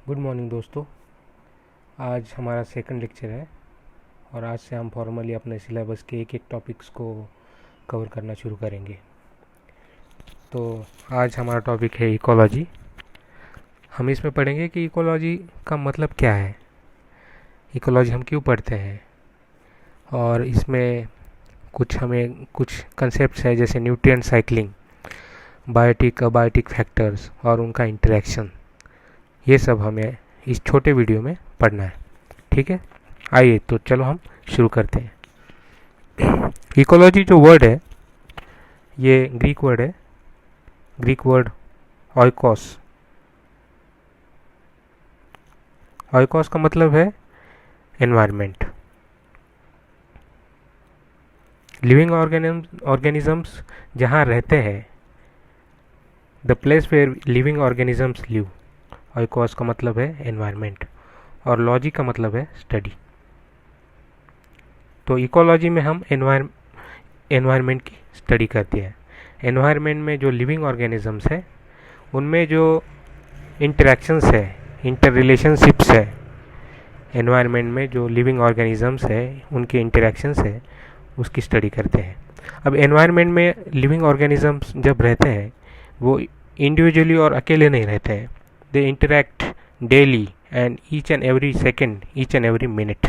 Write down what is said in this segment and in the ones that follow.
Good morning दोस्तों। आज हमारा सेकंड लेक्चर है और आज से हम फॉर्मली अपने सिलेबस के एक एक टॉपिक्स को कवर करना शुरू करेंगे। तो आज हमारा टॉपिक है इकोलॉजी। हम इसमें पढ़ेंगे कि इकोलॉजी का मतलब क्या है, इकोलॉजी हम क्यों पढ़ते हैं, और इसमें कुछ कंसेप्ट्स है जैसे nutrient cycling, biotic abiotic factors और उनका इंटरेक्शन। ये सब हमें इस छोटे वीडियो में पढ़ना है, ठीक है। आइए तो चलो हम शुरू करते हैं। इकोलॉजी जो वर्ड है ये ग्रीक वर्ड है, ग्रीक वर्ड ऑइकोस। ऑइकोस का मतलब है एनवायरनमेंट। लिविंग ऑर्गेनिजम्स जहाँ रहते हैं, the place where living organisms live. Oikos का मतलब है एनवायरनमेंट और लॉजी का मतलब है स्टडी। तो इकोलॉजी में हम एनवायरनमेंट की स्टडी करते हैं। एनवायरनमेंट में जो लिविंग ऑर्गेनिजम्स है उनमें जो इंटरेक्शंस है, इंटर रिलेशनशिप्स है, एनवायरनमेंट में जो लिविंग ऑर्गेनिजम्स है उनके इंटरेक्शंस है, उसकी स्टडी करते हैं। अब एनवायरनमेंट में लिविंग ऑर्गेनिजम्स जब रहते हैं वो इंडिविजुअली और अकेले नहीं रहते हैं, they interact daily and each and every second, each and every minute.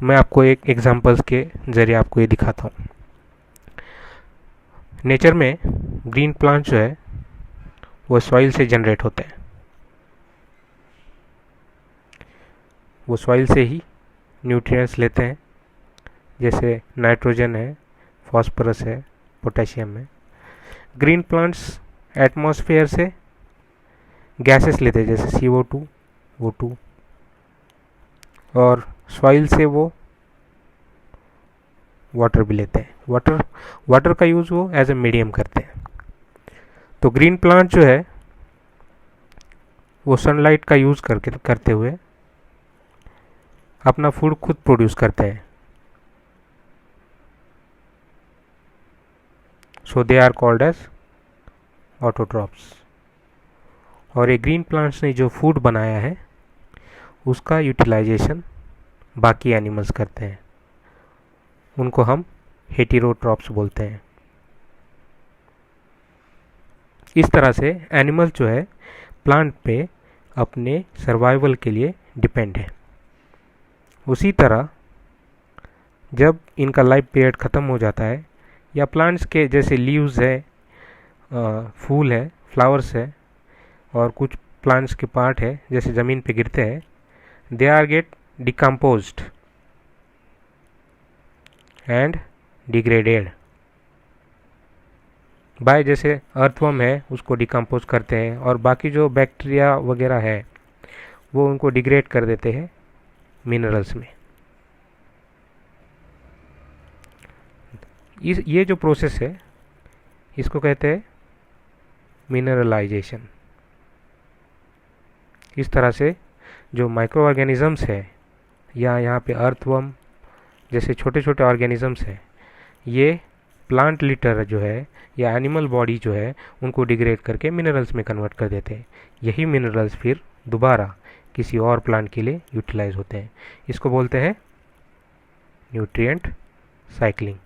मैं आपको एक एग्जांपल्स के ज़रिए आपको ये दिखाता हूँ। नेचर में ग्रीन प्लांट जो है वो सॉइल से जनरेट होते हैं, वो सॉइल से ही न्यूट्रिएंट्स लेते हैं, जैसे नाइट्रोजन है, फास्फोरस है, पोटेशियम है। ग्रीन प्लांट्स एटमॉस्फेयर से गैसेस लेते हैं जैसे CO2, O2, और सॉइल से वो वाटर भी लेते हैं। वाटर का यूज़ वो एज ए मीडियम करते हैं। तो ग्रीन प्लांट जो है वो सनलाइट का यूज़ करते हुए अपना फूड खुद प्रोड्यूस करते हैं। So they are called as autotrophs. और ये ग्रीन प्लांट्स ने जो फूड बनाया है उसका यूटिलाइजेशन बाकी एनिमल्स करते हैं, उनको हम हेटेरोट्रॉप्स बोलते हैं। इस तरह से एनिमल जो है प्लांट पे अपने सर्वाइवल के लिए डिपेंड है। उसी तरह जब इनका लाइफ पीरियड ख़त्म हो जाता है, या प्लांट्स के जैसे लीव्स है, फूल है, फ्लावर्स है, और कुछ प्लांट्स के पार्ट है जैसे ज़मीन पे गिरते हैं, they are get decomposed and degraded by, जैसे अर्थवर्म है उसको डिकम्पोज करते हैं, और बाकी जो बैक्टीरिया वगैरह है वो उनको डिग्रेड कर देते हैं मिनरल्स में। ये जो प्रोसेस है इसको कहते हैं मिनरलाइजेशन। इस तरह से जो माइक्रो ऑर्गेनिजम्स है, या यहाँ पे अर्थवर्म जैसे छोटे छोटे ऑर्गेनिजम्स हैं, ये प्लांट लिटर जो है या एनिमल बॉडी जो है उनको डिग्रेड करके मिनरल्स में कन्वर्ट कर देते हैं। यही मिनरल्स फिर दोबारा किसी और प्लांट के लिए यूटिलाइज होते हैं। इसको बोलते हैं न्यूट्रिएंट साइक्लिंग।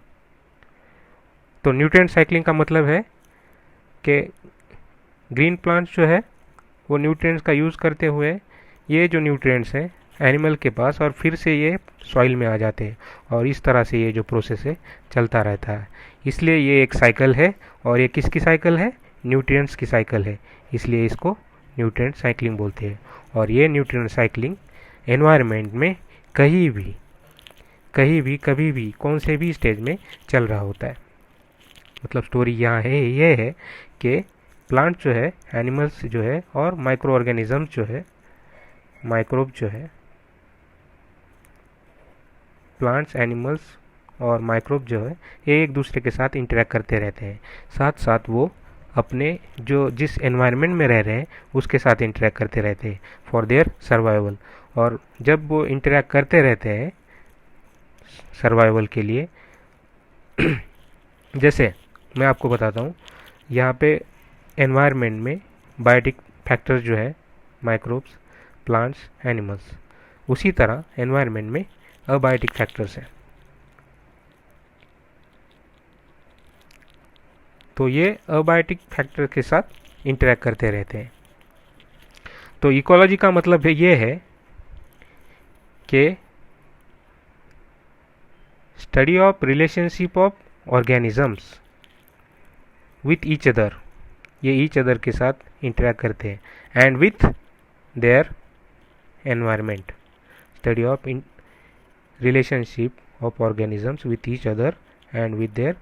तो न्यूट्रिएंट साइक्लिंग का मतलब है कि ग्रीन प्लांट्स जो है वो न्यूट्रिएंट्स का यूज़ करते हुए ये जो न्यूट्रिएंट्स हैं एनिमल के पास, और फिर से ये सॉइल में आ जाते हैं, और इस तरह से ये जो प्रोसेस है चलता रहता है। इसलिए ये एक साइकिल है, और ये किसकी साइकिल है? न्यूट्रिएंट्स की साइकिल है, इसलिए इसको न्यूट्रिएंट साइक्लिंग बोलते हैं। और ये न्यूट्रिएंट साइक्लिंग एनवायरनमेंट में कहीं भी कभी भी कौन से भी स्टेज में चल रहा होता है। मतलब स्टोरी यहाँ है ये है कि प्लांट जो है, एनिमल्स जो है, और माइक्रो ऑर्गेनिजम्स जो है, माइक्रोब जो है, प्लांट्स, एनिमल्स और माइक्रोब जो है ये एक दूसरे के साथ इंटरेक्ट करते रहते हैं। साथ साथ वो अपने जो जिस एनवायरनमेंट में रह रहे हैं उसके साथ इंटरेक्ट करते रहते हैं फॉर देयर सर्वाइवल। और जब वो इंटरेक्ट करते रहते हैं सर्वाइवल के लिए, जैसे मैं आपको बताता हूँ, यहाँ पे एनवायरनमेंट में बायोटिक फैक्टर्स जो है माइक्रोब्स, प्लांट्स, एनिमल्स। उसी तरह एनवायरनमेंट में अबायोटिक फैक्टर्स हैं। तो ये अबायोटिक फैक्टर के साथ इंटरेक्ट करते रहते हैं। तो इकोलॉजी का मतलब ये है कि study of relationship of organisms with each other, ये ईच अदर के साथ इंटरेक्ट करते हैं, and with their environment. Study of relationship of organisms with each other and with their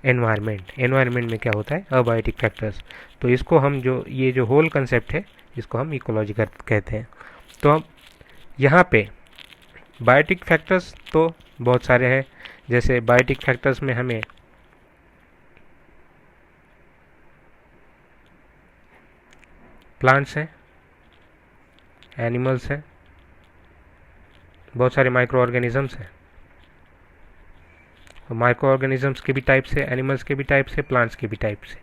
environment. Environment में क्या होता है? Abiotic factors. तो इसको हम ये जो होल कंसेप्ट है, इसको हम इकोलॉजी कहते हैं। तो हम यहाँ पे बायोटिक फैक्टर्स तो बहुत सारे हैं। जैसे बायोटिक फैक्टर्स में हमें प्लांट्स हैं, एनिमल्स हैं, बहुत सारे माइक्रो ऑर्गेनिजम्स हैं। तो माइक्रो ऑर्गेनिजम्स के भी टाइप्स है, एनिमल्स के भी टाइप्स है, प्लांट्स के भी टाइप्स है।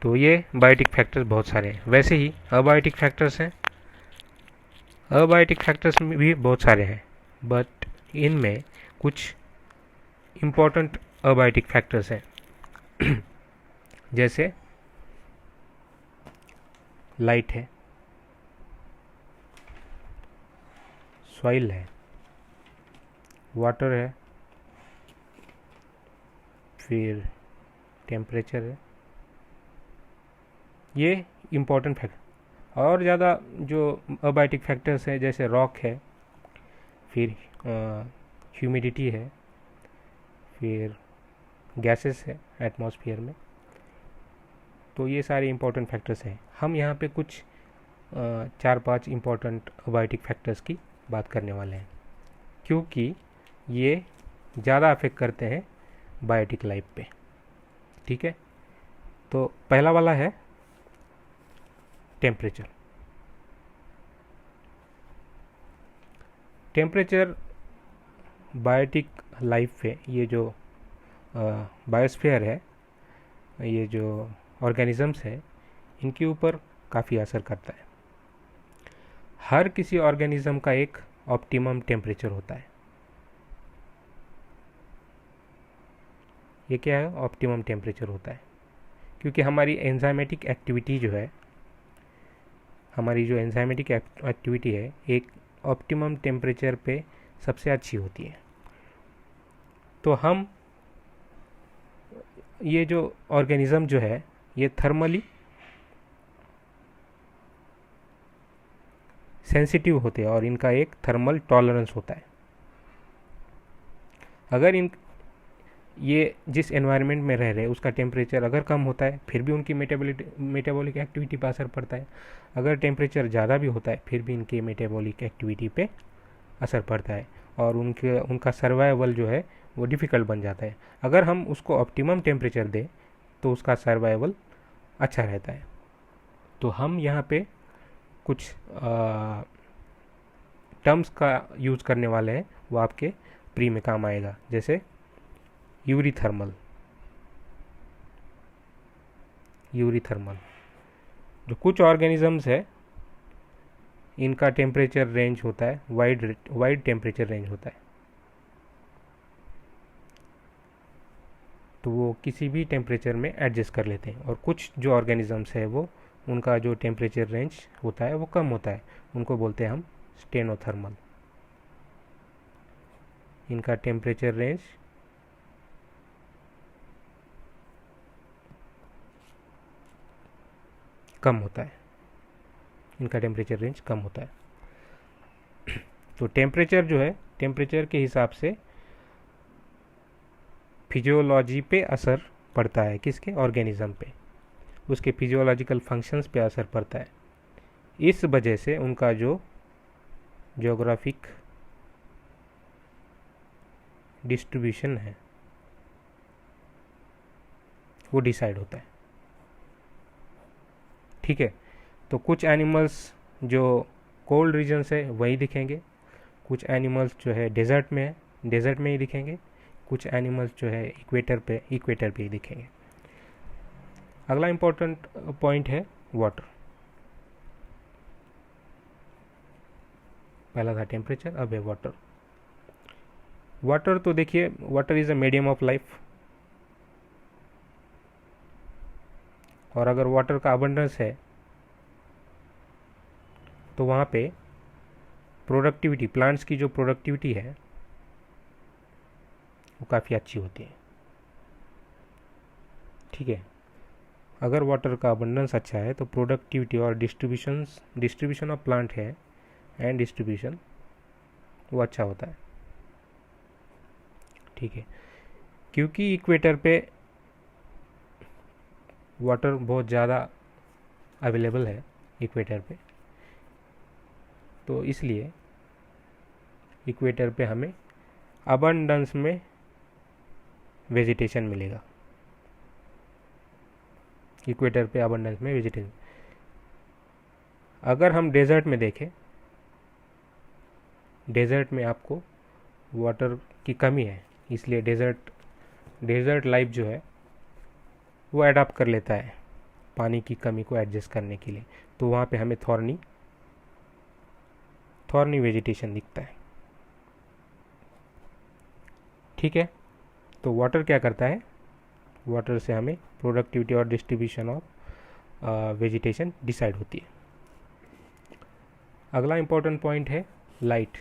तो ये बायोटिक फैक्टर्स बहुत सारे हैं। वैसे ही अबायोटिक फैक्टर्स हैं। अबायोटिक फैक्टर्स में भी बहुत सारे हैं, बट इनमें कुछ इम्पोर्टेंट अबायोटिक फैक्टर्स हैं। जैसे लाइट है, सॉइल है, वाटर है, फिर टेम्परेचर है। ये इम्पोर्टेंट फैक्टर। और ज़्यादा जो अबायोटिक फैक्टर्स है, जैसे रॉक है, फिर ह्यूमिडिटी है, फिर गैसेस है एटमॉस्फेयर में। तो ये सारे इम्पोर्टेंट फैक्टर्स हैं। हम यहाँ पे कुछ 4-5 इम्पोर्टेंट अबायोटिक फैक्टर्स की बात करने वाले हैं, क्योंकि ये ज़्यादा अफेक्ट करते हैं बायोटिक लाइफ पे। ठीक है, तो पहला वाला है टेम्परेचर। टेम्परेचर बायोटिक लाइफ पे, ये जो बायोस्फीयर है, ये जो ऑर्गेनिजम्स है, इनके ऊपर काफ़ी असर करता है। हर किसी ऑर्गेनिज्म का एक ऑप्टिमम टेम्परेचर होता है। ये क्या है? ऑप्टिमम टेम्परेचर होता है, क्योंकि हमारी एंजाइमेटिक एक्टिविटी जो है, हमारी जो एंजाइमेटिक एक्टिविटी है, एक ऑप्टिमम टेम्परेचर पे सबसे अच्छी होती है। तो हम ये जो ऑर्गेनिज्म जो है, ये थर्मली सेंसिटिव होते हैं और इनका एक थर्मल टॉलरेंस होता है। अगर ये जिस एनवायरनमेंट में रह रहे हैं उसका टेम्परेचर अगर कम होता है, फिर भी उनकी मेटाबॉलिक एक्टिविटी पर असर पड़ता है। अगर टेम्परेचर ज़्यादा भी होता है, फिर भी इनके मेटाबॉलिक एक्टिविटी पे असर पड़ता है, और उनका सर्वाइवल जो है वो डिफ़िकल्ट बन जाता है। अगर हम उसको ऑप्टिमम टेम्परेचर दें तो उसका सर्वाइवल अच्छा रहता है। तो हम यहाँ पे कुछ टर्म्स का यूज़ करने वाले हैं, वो आपके प्री में काम आएगा। जैसे यूरीथर्मल। जो कुछ ऑर्गेनिजम्स है, इनका टेम्परेचर रेंज होता है वाइड टेम्परेचर रेंज होता है। तो वो किसी भी टेम्परेचर में एडजस्ट कर लेते हैं। और कुछ जो ऑर्गेनिजम्स है, वो उनका जो टेम्परेचर रेंज होता है वो कम होता है, उनको बोलते हैं हम स्टेनोथर्मल। इनका टेम्परेचर रेंज कम होता है, इनका टेम्परेचर रेंज कम होता है। तो टेम्परेचर जो है, टेम्परेचर के हिसाब से फिजियोलॉजी पे असर पड़ता है। किसके? ऑर्गेनिज्म पे, उसके फिजियोलॉजिकल फंक्शंस पे असर पड़ता है। इस वजह से उनका जो ज्योग्राफिक डिस्ट्रीब्यूशन है वो डिसाइड होता है। ठीक है, तो कुछ एनिमल्स जो कोल्ड रीजन से वही दिखेंगे, कुछ एनिमल्स जो है डेजर्ट में है, डेजर्ट में ही दिखेंगे, कुछ एनिमल्स जो है इक्वेटर पे ही दिखेंगे। अगला इम्पोर्टेंट पॉइंट है वाटर। पहला था टेम्परेचर, अब है वाटर। वाटर तो देखिए, water is a medium of life, और अगर वाटर का अबंडेंस है तो वहाँ पे प्रोडक्टिविटी, प्लांट्स की जो प्रोडक्टिविटी है वो काफ़ी अच्छी होती है। ठीक है, अगर वाटर का अबंडेंस अच्छा है तो प्रोडक्टिविटी और डिस्ट्रीब्यूशन ऑफ प्लांट है एंड डिस्ट्रीब्यूशन वो अच्छा होता है। ठीक है, क्योंकि इक्वेटर पे वाटर बहुत ज़्यादा अवेलेबल है इक्वेटर पे, तो इसलिए इक्वेटर पे हमें अबंडेंस में वेजिटेशन मिलेगा। इक्वेटर पे अबंडेंस में वेजिटेशन। अगर हम डेजर्ट में देखें, डेजर्ट में आपको वाटर की कमी है, इसलिए डेजर्ट लाइफ जो है वो अडाप्ट कर लेता है पानी की कमी को एडजस्ट करने के लिए, तो वहाँ पे हमें थॉर्नी वेजिटेशन दिखता है। ठीक है, तो वाटर क्या करता है, वाटर से हमें प्रोडक्टिविटी और डिस्ट्रीब्यूशन ऑफ वेजिटेशन डिसाइड होती है। अगला इंपॉर्टेंट पॉइंट है लाइट।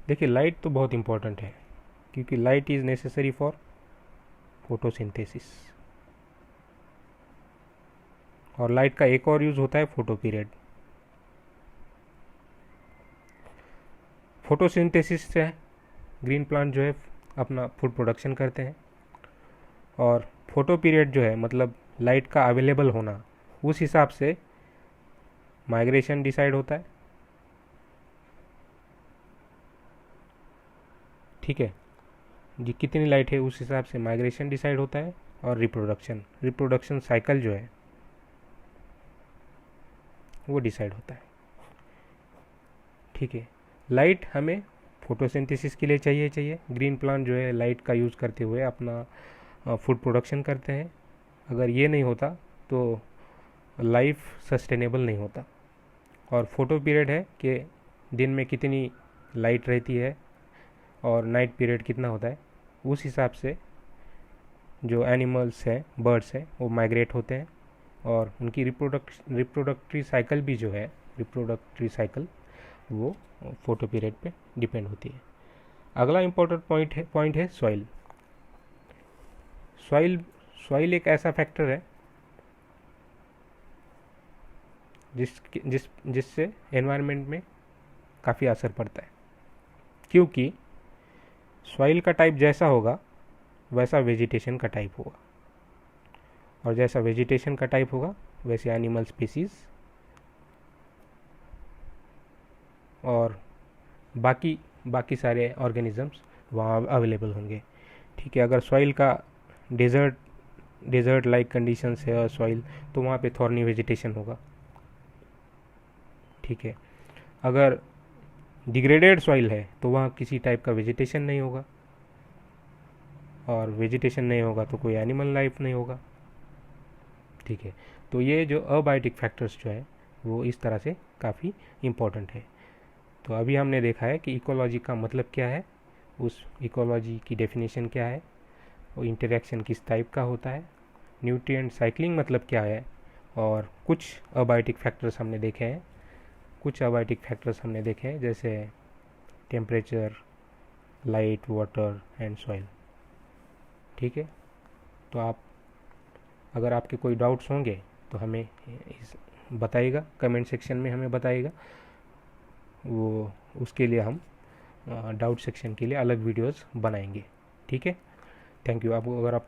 देखिए, लाइट तो बहुत इंपॉर्टेंट है, क्योंकि light is necessary for photosynthesis, और लाइट का एक और यूज़ होता है फोटो पीरियड। फोटोसिंथेसिस से ग्रीन प्लांट जो है अपना फूड प्रोडक्शन करते हैं, और फोटो पीरियड जो है मतलब लाइट का अवेलेबल होना, उस हिसाब से माइग्रेशन डिसाइड होता है। ठीक है, जी कितनी लाइट है उस हिसाब से माइग्रेशन डिसाइड होता है, और रिप्रोडक्शन साइकिल जो है वो डिसाइड होता है। ठीक है, लाइट हमें फोटोसिंथेसिस के लिए चाहिए। ग्रीन प्लांट जो है लाइट का यूज़ करते हुए अपना फूड प्रोडक्शन करते हैं। अगर ये नहीं होता तो लाइफ सस्टेनेबल नहीं होता। और फोटो पीरियड है कि दिन में कितनी लाइट रहती है और नाइट पीरियड कितना होता है, उस हिसाब से जो एनिमल्स हैं, बर्ड्स हैं, वो माइग्रेट होते हैं, और उनकी रिप्रोडक्टरी साइकिल भी जो है, रिप्रोडक्टरी साइकिल वो फोटो पीरियड पे डिपेंड होती है। अगला इम्पोर्टेंट पॉइंट है सॉइल। सॉइल एक ऐसा फैक्टर है जिससे एनवायरनमेंट में काफ़ी असर पड़ता है, क्योंकि सॉइल का टाइप जैसा होगा वैसा वेजिटेशन का टाइप होगा, और जैसा वेजिटेशन का टाइप होगा वैसे एनिमल स्पीसीज और बाकी सारे ऑर्गेनिजम्स वहाँ अवेलेबल होंगे। ठीक है, अगर सॉइल का डेजर्ट लाइक कंडीशंस है और सॉइल, तो वहाँ पे थॉर्नी वेजिटेशन होगा। ठीक है, अगर डिग्रेडेड सॉइल है तो वहाँ किसी टाइप का वेजिटेशन नहीं होगा, और वेजिटेशन नहीं होगा तो कोई एनिमल लाइफ नहीं होगा। ठीक है, तो ये जो अबायोटिक फैक्टर्स जो है वो इस तरह से काफ़ी इम्पोर्टेंट है। तो अभी हमने देखा है कि इकोलॉजी का मतलब क्या है, उस इकोलॉजी की डेफिनेशन क्या है, वो इंटरेक्शन किस टाइप का होता है, न्यूट्रिएंट साइक्लिंग मतलब क्या है, और कुछ अबायोटिक फैक्टर्स हमने देखे हैं, जैसे temperature, light, water and soil. ठीक है, तो अगर आपके कोई डाउट्स होंगे तो हमें बताइएगा, कमेंट सेक्शन में हमें बताइएगा, वो उसके लिए हम डाउट सेक्शन के लिए अलग वीडियोस बनाएंगे। ठीक है, थैंक यू। अगर आप